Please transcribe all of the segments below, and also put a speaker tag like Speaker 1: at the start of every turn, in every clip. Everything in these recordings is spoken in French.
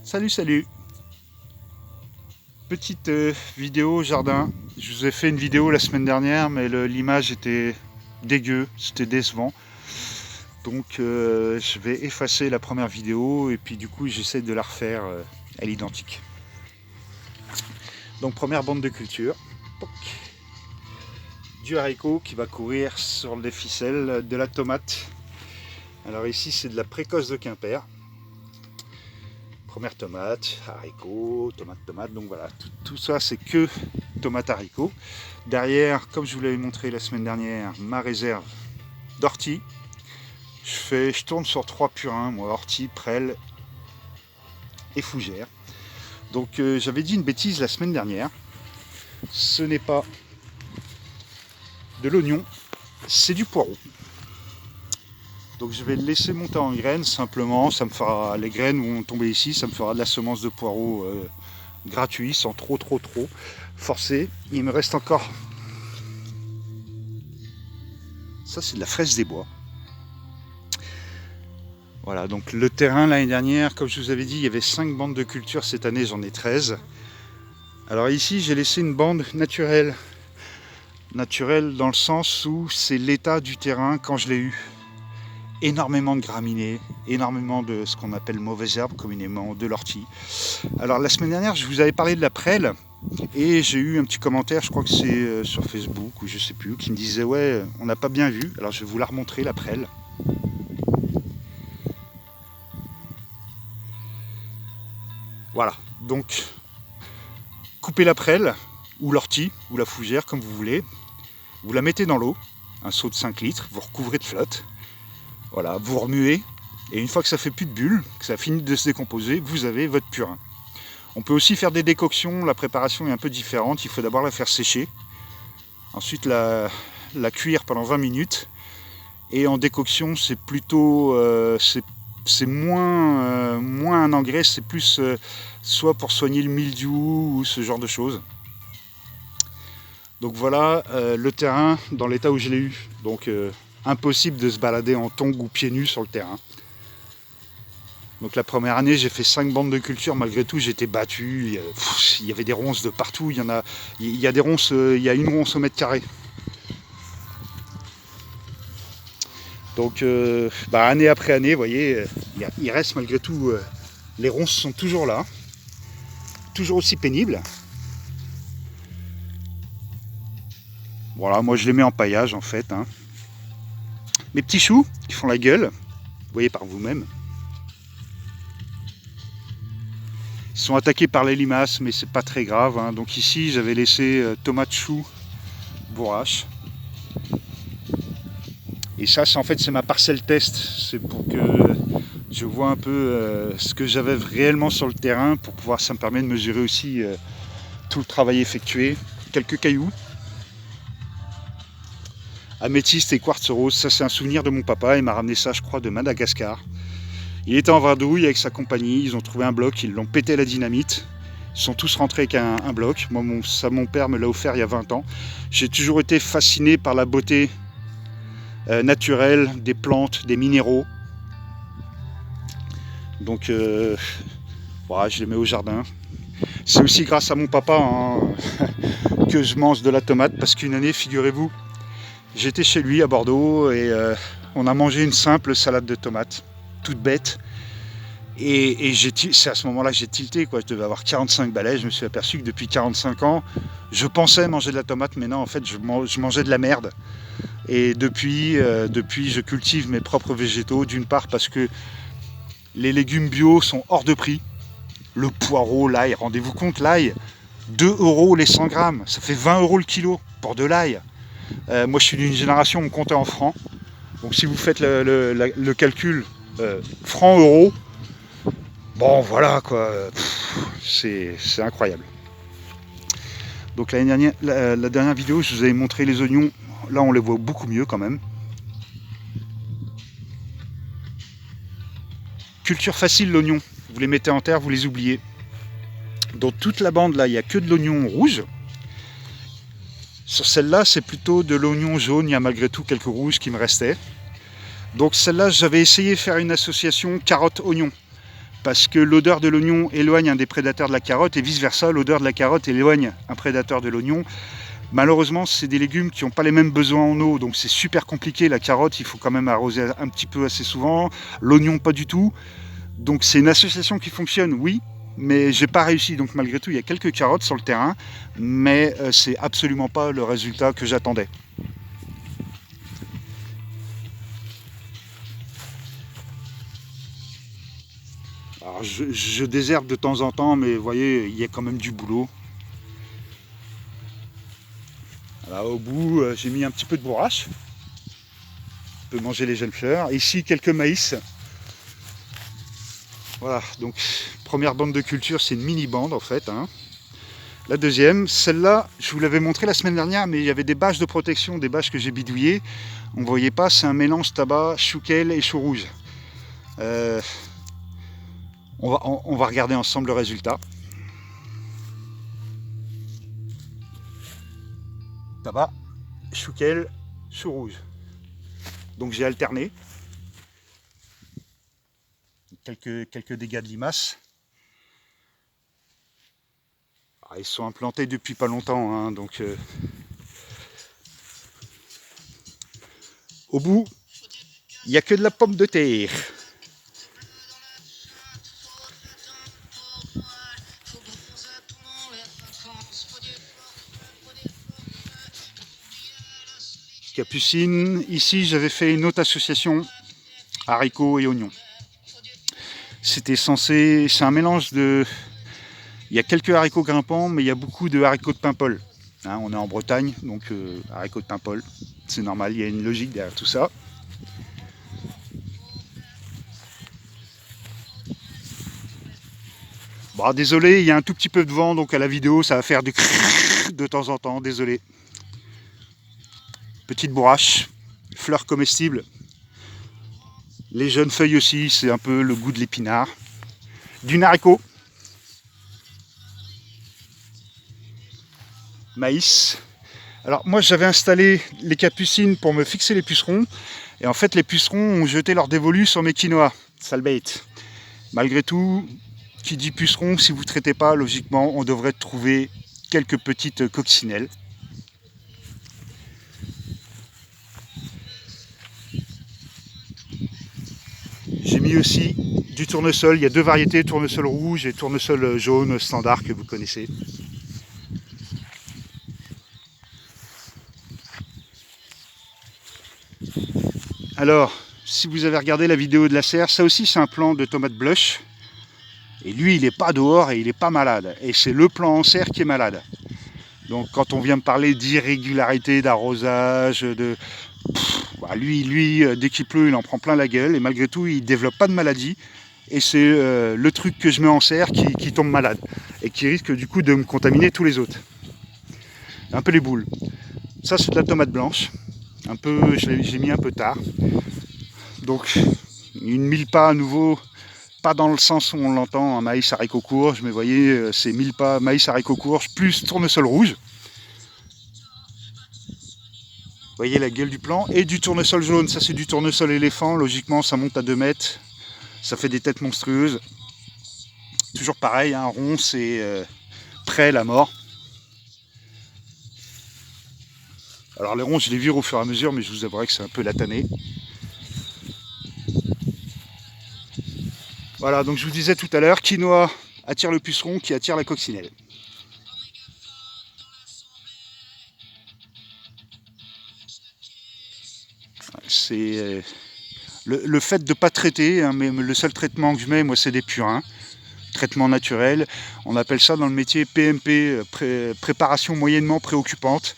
Speaker 1: Salut, salut. Petite vidéo jardin. Je vous ai fait une vidéo la semaine dernière, mais l'image était dégueu, c'était décevant. Donc je vais effacer la première vidéo et puis du coup j'essaie de la refaire à l'identique. Donc première bande de culture. Poc. Du haricot qui va courir sur les ficelles, de la tomate. Alors ici c'est de la précoce de Quimper. Première tomate, haricot, tomate, donc voilà, tout ça c'est que tomate haricot. Derrière, comme je vous l'avais montré la semaine dernière, ma réserve d'ortie. Je tourne sur 3 purins, moi, ortie, prêle et fougère. Donc j'avais dit une bêtise la semaine dernière, ce n'est pas de l'oignon, c'est du poireau. Donc je vais le laisser monter en graines simplement, ça me fera, les graines vont tomber ici, ça me fera de la semence de poireau gratuit, sans trop forcer. Il me reste encore, ça c'est de la fraise des bois. Voilà, donc le terrain l'année dernière, comme je vous avais dit, il y avait 5 bandes de culture, cette année j'en ai 13. Alors ici j'ai laissé une bande naturelle. Naturelle dans le sens où c'est l'état du terrain quand je l'ai eu. Énormément de graminées, énormément de ce qu'on appelle mauvaises herbes, communément de l'ortie. Alors la semaine dernière, je vous avais parlé de la prêle et j'ai eu un petit commentaire, je crois que c'est sur Facebook ou je sais plus, qui me disait ouais, on n'a pas bien vu. Alors je vais vous la remontrer, la prêle. Voilà, donc coupez la prêle ou l'ortie ou la fougère comme vous voulez. Vous la mettez dans l'eau, un seau de 5 litres, vous recouvrez de flotte. Voilà, vous remuez, et une fois que ça fait plus de bulles, que ça a fini de se décomposer, vous avez votre purin. On peut aussi faire des décoctions, la préparation est un peu différente, il faut d'abord la faire sécher, ensuite la cuire pendant 20 minutes, et en décoction c'est plutôt, c'est moins un engrais, c'est plus soit pour soigner le mildiou ou ce genre de choses. Donc voilà le terrain dans l'état où je l'ai eu. Donc impossible de se balader en tongs ou pieds nus sur le terrain. Donc la première année j'ai fait 5 bandes de culture, malgré tout j'étais battu, il y avait des ronces de partout, il y a des ronces, il y a une ronce au mètre carré. Donc année après année, vous voyez, il reste malgré tout, les ronces sont toujours là, toujours aussi pénibles. Voilà, moi je les mets en paillage en fait. Hein. Mes petits choux qui font la gueule, vous voyez par vous-même. Ils sont attaqués par les limaces, mais c'est pas très grave. Hein. Donc ici j'avais laissé tomates choux bourrache. Et ça c'est en fait c'est ma parcelle test. C'est pour que je vois un peu ce que j'avais réellement sur le terrain pour pouvoir, ça me permet de mesurer aussi tout le travail effectué. Quelques cailloux. Améthyste et quartz rose, ça c'est un souvenir de mon papa, il m'a ramené ça je crois de Madagascar. Il était en vadrouille avec sa compagnie, ils ont trouvé un bloc, ils l'ont pété à la dynamite. Ils sont tous rentrés avec un bloc. Moi, mon père me l'a offert il y a 20 ans. J'ai toujours été fasciné par la beauté naturelle des plantes, des minéraux. Donc voilà, je les mets au jardin. C'est aussi grâce à mon papa hein, que je mange de la tomate, parce qu'une année, figurez-vous, j'étais chez lui à Bordeaux et on a mangé une simple salade de tomates, toute bête. Et c'est à ce moment-là que j'ai tilté, quoi. Je devais avoir 45 balais, je me suis aperçu que depuis 45 ans, je pensais manger de la tomate, mais non, en fait, je mangeais de la merde. Et depuis, je cultive mes propres végétaux, d'une part parce que les légumes bio sont hors de prix. Le poireau, l'ail, rendez-vous compte, l'ail, 2 € les 100 grammes, ça fait 20 € le kilo pour de l'ail. Moi, je suis d'une génération où on comptait en francs. Donc, si vous faites le calcul francs-euros, bon, voilà, quoi. C'est incroyable. Donc, la dernière vidéo, je vous avais montré les oignons. Là, on les voit beaucoup mieux quand même. Culture facile, l'oignon. Vous les mettez en terre, vous les oubliez. Dans toute la bande, là, il n'y a que de l'oignon rouge. Sur celle-là, c'est plutôt de l'oignon jaune. Il y a malgré tout quelques rouges qui me restaient. Donc celle-là, j'avais essayé de faire une association carotte-oignon. parce que l'odeur de l'oignon éloigne un des prédateurs de la carotte et vice-versa, l'odeur de la carotte éloigne un prédateur de l'oignon. Malheureusement, c'est des légumes qui n'ont pas les mêmes besoins en eau, donc c'est super compliqué. La carotte, il faut quand même arroser un petit peu assez souvent, l'oignon pas du tout. Donc c'est une association qui fonctionne, oui, mais j'ai pas réussi. Donc malgré tout, il y a quelques carottes sur le terrain, mais c'est absolument pas le résultat que j'attendais. Alors je désherbe de temps en temps, mais vous voyez, il y a quand même du boulot. Là, au bout, j'ai mis un petit peu de bourrache. On peut manger les jeunes fleurs. Ici, quelques maïs. Voilà, donc première bande de culture, c'est une mini bande en fait. Hein. La deuxième, celle-là, je vous l'avais montré la semaine dernière, mais il y avait des bâches de protection, des bâches que j'ai bidouillées. On ne voyait pas, c'est un mélange tabac, chouquel et chou rouge. On va regarder ensemble le résultat. Tabac, chouquel, chou rouge. Donc j'ai alterné. Quelques dégâts de limaces. Ah, ils sont implantés depuis pas longtemps, hein, donc au bout, il n'y a que de la pomme de terre. Capucine, ici j'avais fait une autre association haricots et oignons. C'était censé, c'est un mélange de, il y a quelques haricots grimpants, mais il y a beaucoup de haricots de Paimpol. Hein, on est en Bretagne, donc haricots de Paimpol, c'est normal, il y a une logique derrière tout ça. Bon, désolé, il y a un tout petit peu de vent, donc à la vidéo ça va faire du de temps en temps, désolé. Petite bourrache, fleurs comestibles. Les jeunes feuilles aussi, c'est un peu le goût de l'épinard. Du haricot. Maïs. Alors moi j'avais installé les capucines pour me fixer les pucerons. Et en fait les pucerons ont jeté leur dévolu sur mes quinoa. Sale bête. Malgré tout, qui dit puceron, si vous ne traitez pas, logiquement, on devrait trouver quelques petites coccinelles. J'ai mis aussi du tournesol, il y a deux variétés, tournesol rouge et tournesol jaune standard que vous connaissez. Alors, si vous avez regardé la vidéo de la serre, ça aussi c'est un plant de tomate blush. Et lui, il n'est pas dehors et il n'est pas malade. Et c'est le plant en serre qui est malade. Donc quand on vient me parler d'irrégularité, d'arrosage, lui, dès qu'il pleut, il en prend plein la gueule. Et malgré tout, il ne développe pas de maladie. Et c'est le truc que je mets en serre qui tombe malade. Et qui risque du coup de me contaminer tous les autres. Un peu les boules. Ça, c'est de la tomate blanche. Un peu, j'ai mis un peu tard. Donc, une mille-pas à nouveau, pas dans le sens où on l'entend, un maïs haricot courge, mais vous voyez, c'est mille-pas maïs haricot courge plus tournesol rouge. Vous voyez la gueule du plant. Et du tournesol jaune, ça c'est du tournesol éléphant, logiquement ça monte à 2 mètres, ça fait des têtes monstrueuses. Toujours pareil, un rond, c'est prêt la mort. Alors les ronds, je les vire au fur et à mesure, mais je vous avouerai que c'est un peu la tannée. Voilà, donc je vous disais tout à l'heure, quinoa attire le puceron qui attire la coccinelle. C'est le fait de ne pas traiter, hein, mais le seul traitement que je mets, moi, c'est des purins. Traitement naturel. On appelle ça dans le métier PMP, préparation moyennement préoccupante.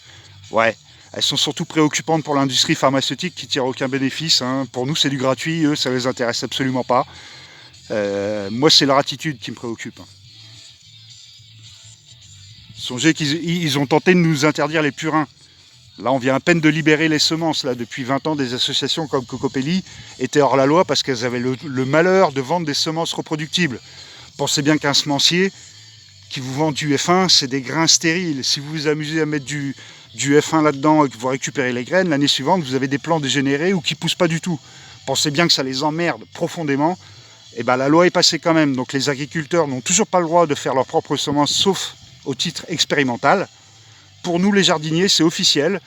Speaker 1: Ouais, elles sont surtout préoccupantes pour l'industrie pharmaceutique qui ne tire aucun bénéfice. Hein. Pour nous, c'est du gratuit, eux, ça ne les intéresse absolument pas. Moi, c'est leur attitude qui me préoccupe. Songez qu'ils ont tenté de nous interdire les purins. Là, on vient à peine de libérer les semences. Là, depuis 20 ans, des associations comme Cocopelli étaient hors la loi parce qu'elles avaient le malheur de vendre des semences reproductibles. Pensez bien qu'un semencier qui vous vend du F1, c'est des grains stériles. Si vous vous amusez à mettre du F1 là-dedans et que vous récupérez les graines, l'année suivante, vous avez des plants dégénérés ou qui ne poussent pas du tout. Pensez bien que ça les emmerde profondément Et ben la loi est passée quand même. Donc les agriculteurs n'ont toujours pas le droit de faire leurs propres semences, sauf au titre expérimental. Pour nous, les jardiniers, c'est officiel.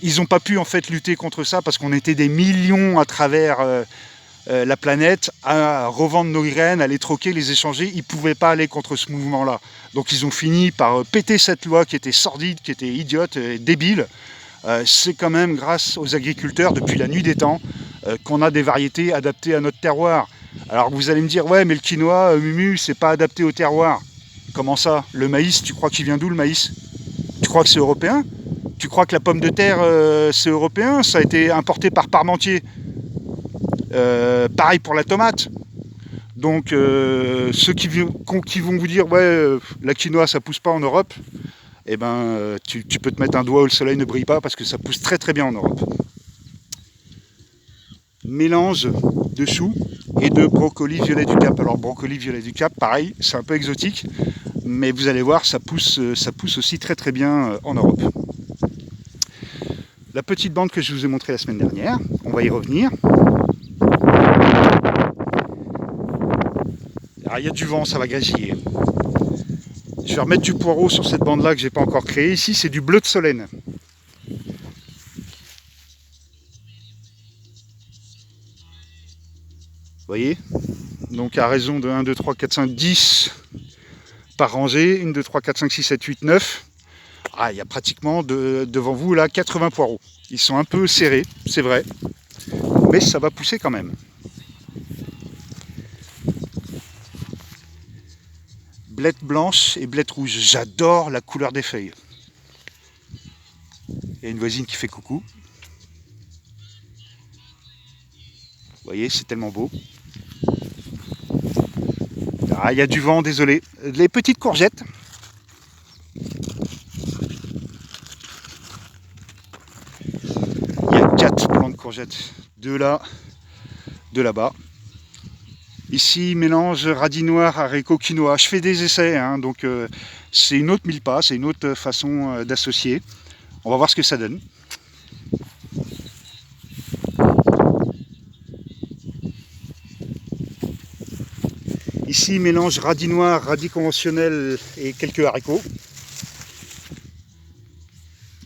Speaker 1: Ils n'ont pas pu en fait lutter contre ça parce qu'on était des millions à travers la planète à revendre nos graines, à les troquer, les échanger. Ils ne pouvaient pas aller contre ce mouvement-là. Donc ils ont fini par péter cette loi qui était sordide, qui était idiote, débile. C'est quand même grâce aux agriculteurs, depuis la nuit des temps, qu'on a des variétés adaptées à notre terroir. Alors vous allez me dire, ouais, mais le quinoa, Mumu, c'est pas adapté au terroir. Comment ça? Le maïs, tu crois qu'il vient d'où le maïs? Tu crois que c'est européen? Tu crois que la pomme de terre, c'est européen? Ça a été importé par Parmentier. Pareil pour la tomate. Donc ceux qui vont vous dire, ouais, la quinoa, ça pousse pas en Europe, eh ben, tu peux te mettre un doigt où le soleil ne brille pas parce que ça pousse très très bien en Europe. Mélange de choux et de brocoli violet du Cap. Alors brocoli violet du Cap, pareil, c'est un peu exotique, mais vous allez voir, ça pousse aussi très très bien en Europe. La petite bande que je vous ai montrée la semaine dernière, on va y revenir. Alors il y a du vent, ça va grésiller. Je vais remettre du poireau sur cette bande-là que j'ai pas encore créée. Ici, c'est du bleu de Solène. Vous voyez? Donc à raison de 1, 2, 3, 4, 5, 10 par rangée. 1, 2, 3, 4, 5, 6, 7, 8, 9. Ah, il y a pratiquement devant vous là 80 poireaux. Ils sont un peu serrés, c'est vrai. Mais ça va pousser quand même. Blettes blanches et blettes rouges. J'adore la couleur des feuilles. Il y a une voisine qui fait coucou. Vous voyez, c'est tellement beau. Ah, il y a du vent, désolé. Les petites courgettes. Il y a 4 plants de courgettes. 2 là, 2 là-bas. Ici, mélange radis noir, haricots, quinoa. Je fais des essais, hein, donc c'est une autre mille-pas, c'est une autre façon d'associer. On va voir ce que ça donne. Ici, mélange radis noir, radis conventionnel et quelques haricots.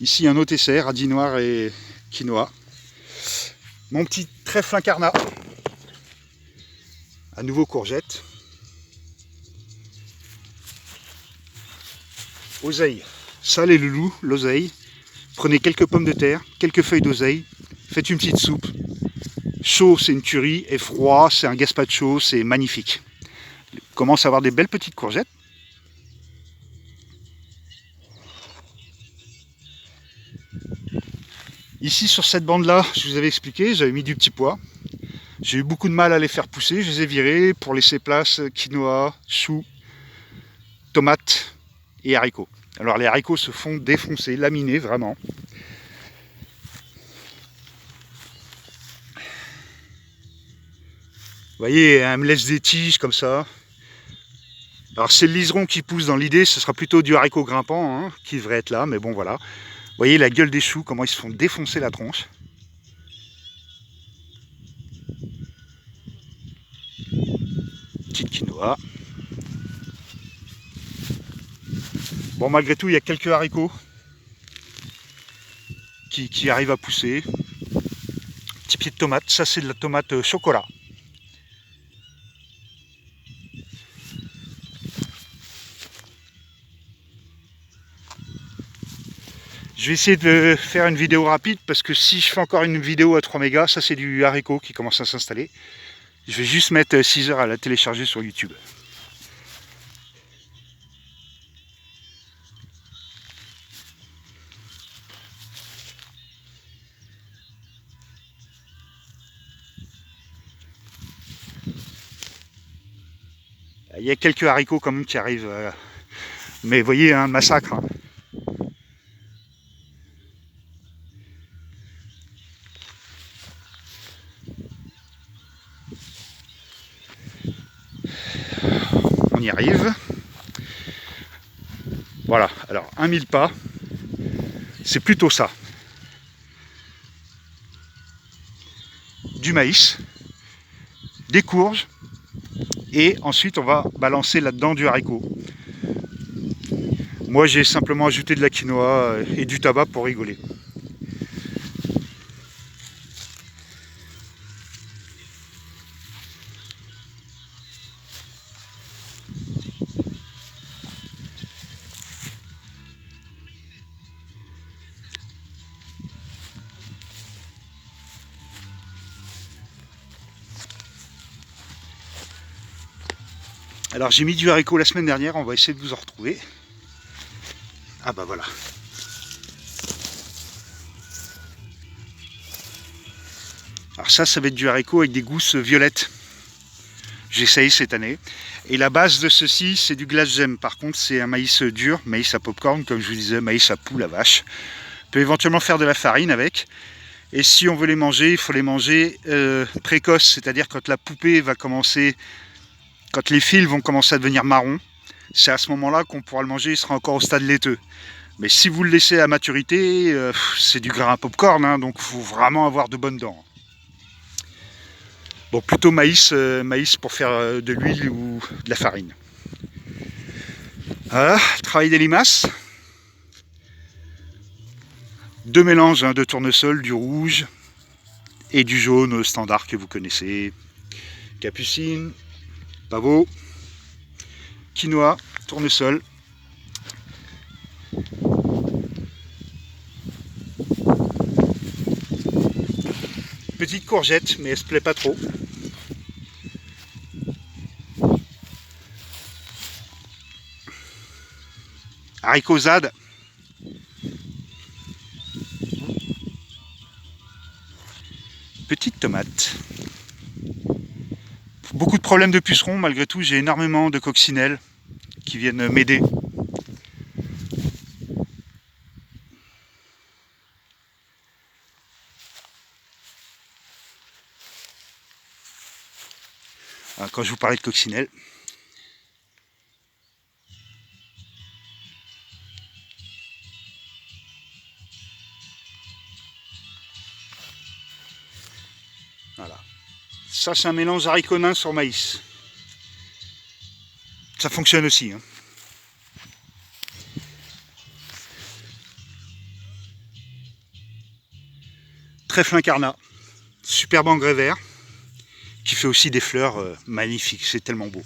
Speaker 1: Ici, un autre essai, radis noir et quinoa. Mon petit trèfle incarnat. À nouveau courgette. Oseille. Ça les loulous, l'oseille. Prenez quelques pommes de terre, quelques feuilles d'oseille. Faites une petite soupe. Chaud, c'est une tuerie. Et froid, c'est un gazpacho, c'est magnifique. Commence à avoir des belles petites courgettes. Ici, sur cette bande-là, je vous avais expliqué, j'avais mis du petit pois. J'ai eu beaucoup de mal à les faire pousser, je les ai virés pour laisser place quinoa, choux, tomates et haricots. Alors les haricots se font défoncer, laminer vraiment. Vous voyez, elle me laisse des tiges comme ça. Alors c'est le liseron qui pousse dans l'idée, ce sera plutôt du haricot grimpant hein, qui devrait être là, mais bon voilà. Vous voyez la gueule des choux, comment ils se font défoncer la tronche. Petite quinoa. Bon, malgré tout, il y a quelques haricots qui arrivent à pousser. Petit pied de tomate, ça c'est de la tomate chocolat. Je vais essayer de faire une vidéo rapide parce que si je fais encore une vidéo à 3 mégas, ça c'est du haricot qui commence à s'installer. Je vais juste mettre 6 heures à la télécharger sur YouTube. Il y a quelques haricots quand même qui arrivent, mais vous voyez, un massacre. Hein. On y arrive. Voilà, alors un mille-pas, c'est plutôt ça. Du maïs, des courges, Et ensuite on va balancer là-dedans du haricot. Moi j'ai simplement ajouté de la quinoa et du tabac pour rigoler. Alors j'ai mis du haricot la semaine dernière, on va essayer de vous en retrouver. Ah bah voilà. Alors ça va être du haricot avec des gousses violettes. J'essaye cette année. Et la base de ceci, c'est du glace gemme. Par contre, c'est un maïs dur, maïs à popcorn, comme je vous disais, maïs à poule, à vache. On peut éventuellement faire de la farine avec. Et si on veut les manger, il faut les manger précoces, c'est-à-dire quand la poupée va commencer, quand les fils vont commencer à devenir marron, c'est à ce moment-là qu'on pourra le manger, il sera encore au stade laiteux. Mais si vous le laissez à maturité, c'est du grain à popcorn, hein, donc il faut vraiment avoir de bonnes dents. Bon, plutôt maïs, maïs pour faire de l'huile ou de la farine. Voilà, travail des limaces. Deux mélanges de tournesol, du rouge et du jaune standard que vous connaissez. Capucine, pavot, quinoa, tournesol. Petite courgette, mais elle se plaît pas trop. Haricots-zade. Petite tomate. Beaucoup de problèmes de pucerons, malgré tout, j'ai énormément de coccinelles qui viennent m'aider. Quand je vous parlais de coccinelles. Voilà. Ça, c'est un mélange haricot nain sur maïs. Ça fonctionne aussi. Hein. Trèfle incarnat. Superbe engrais vert. Qui fait aussi des fleurs magnifiques. C'est tellement beau.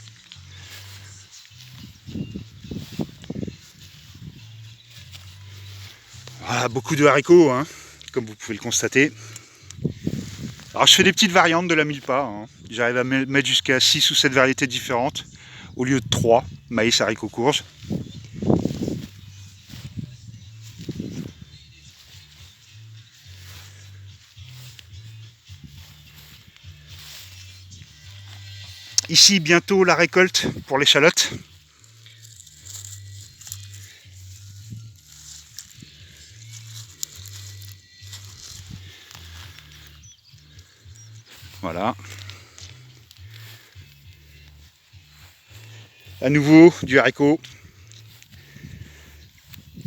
Speaker 1: Voilà, beaucoup de haricots, hein, comme vous pouvez le constater. Alors je fais des petites variantes de la mille-pas. Hein. J'arrive à mettre jusqu'à 6 ou 7 variétés différentes au lieu de 3, maïs, haricots, courges. Ici bientôt la récolte pour l'échalote. Voilà. À nouveau du haricot,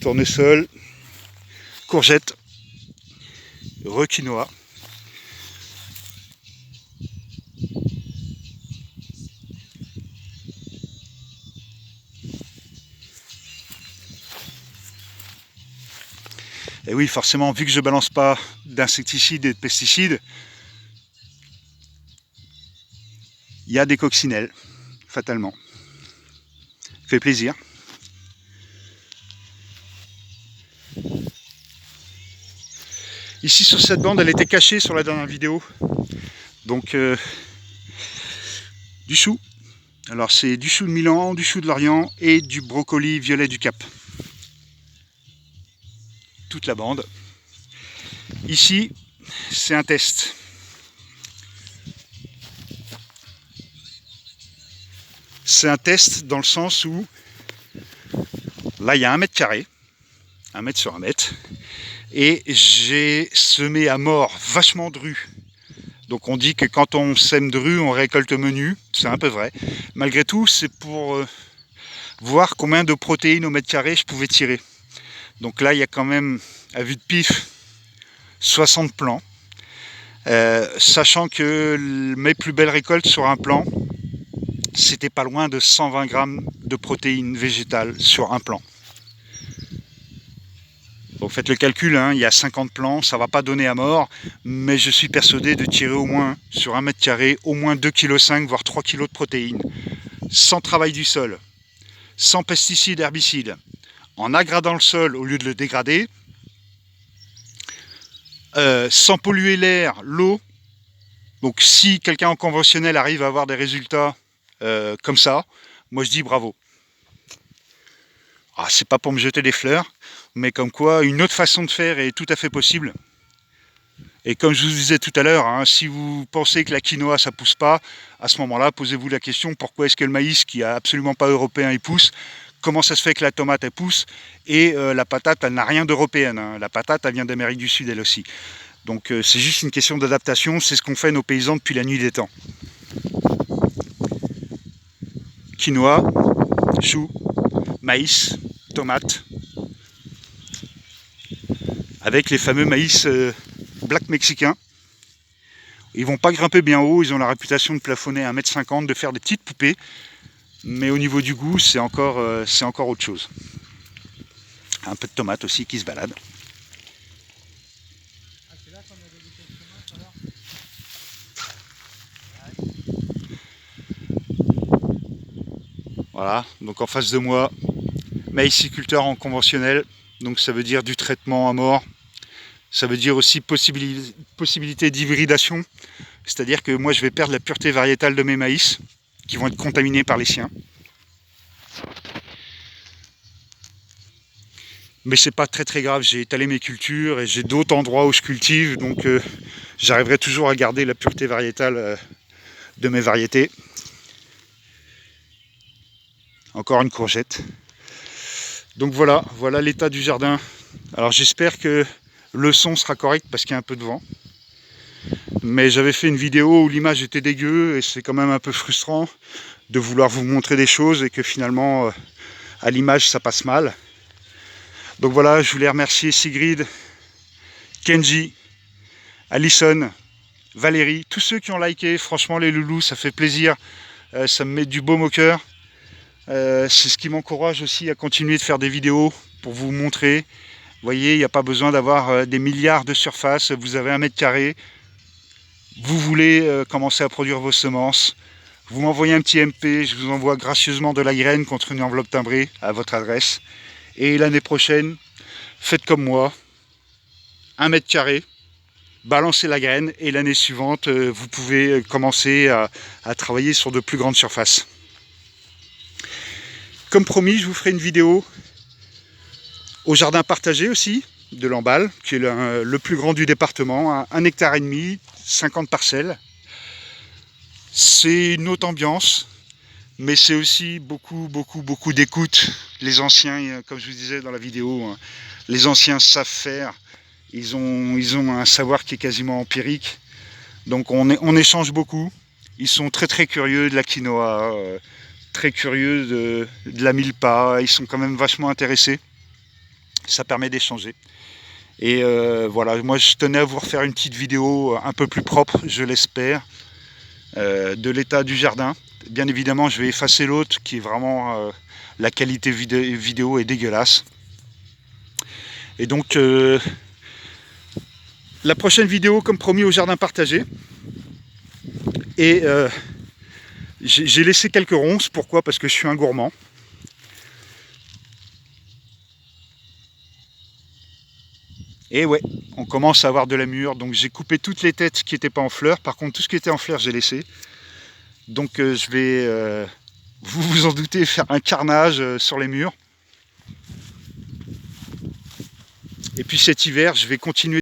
Speaker 1: tournesol, courgette, quinoa. Et oui, forcément, vu que je balance pas d'insecticides et de pesticides, il y a des coccinelles, fatalement. Fait plaisir. Ici sur cette bande, elle était cachée sur la dernière vidéo. Donc du chou. Alors c'est du chou de Milan, du chou de Lorient et du brocoli violet du Cap. Toute la bande. Ici, c'est un test. C'est un test dans le sens où là il y a 1 mètre carré, 1 mètre sur 1 mètre, et j'ai semé à mort vachement de rue. Donc on dit que quand on sème de rue, on récolte menu, c'est un peu vrai. Malgré tout, c'est pour voir combien de protéines au mètre carré je pouvais tirer. Donc là, il y a quand même, à vue de pif, 60 plants. Sachant que mes plus belles récoltes sur un plan, c'était pas loin de 120 grammes de protéines végétales sur un plant. Donc faites le calcul, hein, il y a 50 plants, ça ne va pas donner à mort, mais je suis persuadé de tirer au moins, sur 1 mètre carré, au moins 2,5 kg, voire 3 kg de protéines, sans travail du sol, sans pesticides, herbicides, en aggradant le sol au lieu de le dégrader, sans polluer l'air, l'eau. Donc si quelqu'un en conventionnel arrive à avoir des résultats comme ça, moi je dis bravo. Ah, c'est pas pour me jeter des fleurs, mais comme quoi une autre façon de faire est tout à fait possible. Et comme je vous disais tout à l'heure, hein, si vous pensez que la quinoa ça pousse pas, à ce moment-là, posez-vous la question pourquoi est-ce que le maïs qui est absolument pas européen il pousse, comment ça se fait que la tomate elle pousse, et la patate elle n'a rien d'européenne, hein. La patate elle vient d'Amérique du Sud elle aussi. Donc c'est juste une question d'adaptation, c'est ce qu'ont fait nos paysans depuis la nuit des temps. Quinoa, chou, maïs, tomates, avec les fameux maïs black mexicains. Ils vont pas grimper bien haut, ils ont la réputation de plafonner à 1,50 m, de faire des petites poupées, mais au niveau du goût, c'est encore autre chose. Un peu de tomates aussi qui se baladent. Voilà, donc en face de moi, maïsiculteur en conventionnel, donc ça veut dire du traitement à mort, ça veut dire aussi possibilité d'hybridation, c'est-à-dire que moi je vais perdre la pureté variétale de mes maïs, qui vont être contaminés par les siens. Mais c'est pas très grave, j'ai étalé mes cultures et j'ai d'autres endroits où je cultive, donc j'arriverai toujours à garder la pureté variétale de mes variétés. Encore une courgette. Donc voilà l'état du jardin. Alors j'espère que le son sera correct parce qu'il y a un peu de vent. Mais j'avais fait une vidéo où l'image était dégueu et c'est quand même un peu frustrant de vouloir vous montrer des choses et que finalement à l'image ça passe mal. Donc voilà, je voulais remercier Sigrid, Kenji, Alison, Valérie, tous ceux qui ont liké. Franchement les loulous, ça fait plaisir, ça me met du baume au cœur. C'est ce qui m'encourage aussi à continuer de faire des vidéos pour vous montrer. Vous voyez, il n'y a pas besoin d'avoir des milliards de surface. Vous avez 1 mètre carré. Vous voulez commencer à produire vos semences. Vous m'envoyez un petit MP. Je vous envoie gracieusement de la graine contre une enveloppe timbrée à votre adresse. Et l'année prochaine, faites comme moi. 1 mètre carré. Balancez la graine. Et l'année suivante, vous pouvez commencer à travailler sur de plus grandes surfaces. Comme promis, je vous ferai une vidéo au jardin partagé aussi, de Lamballe, qui est le plus grand du département, 1,5 hectare, 50 parcelles. C'est une autre ambiance, mais c'est aussi beaucoup d'écoute. Les anciens, comme je vous disais dans la vidéo, les anciens savent faire, ils ont un savoir qui est quasiment empirique, donc on échange beaucoup. Ils sont très curieux de la quinoa, très curieux de la milpa, ils sont quand même vachement intéressés, ça permet d'échanger. Et voilà, moi je tenais à vous refaire une petite vidéo un peu plus propre, je l'espère, de l'état du jardin. Bien évidemment je vais effacer l'autre qui est vraiment, la qualité vidéo est dégueulasse. Et donc la prochaine vidéo comme promis au jardin partagé. Et j'ai laissé quelques ronces, pourquoi? Parce que je suis un gourmand. Et ouais, on commence à avoir de la mûre, donc j'ai coupé toutes les têtes qui n'étaient pas en fleurs. Par contre, tout ce qui était en fleurs, j'ai laissé. Donc je vais, vous vous en doutez, faire un carnage sur les murs. Et puis cet hiver, je vais continuer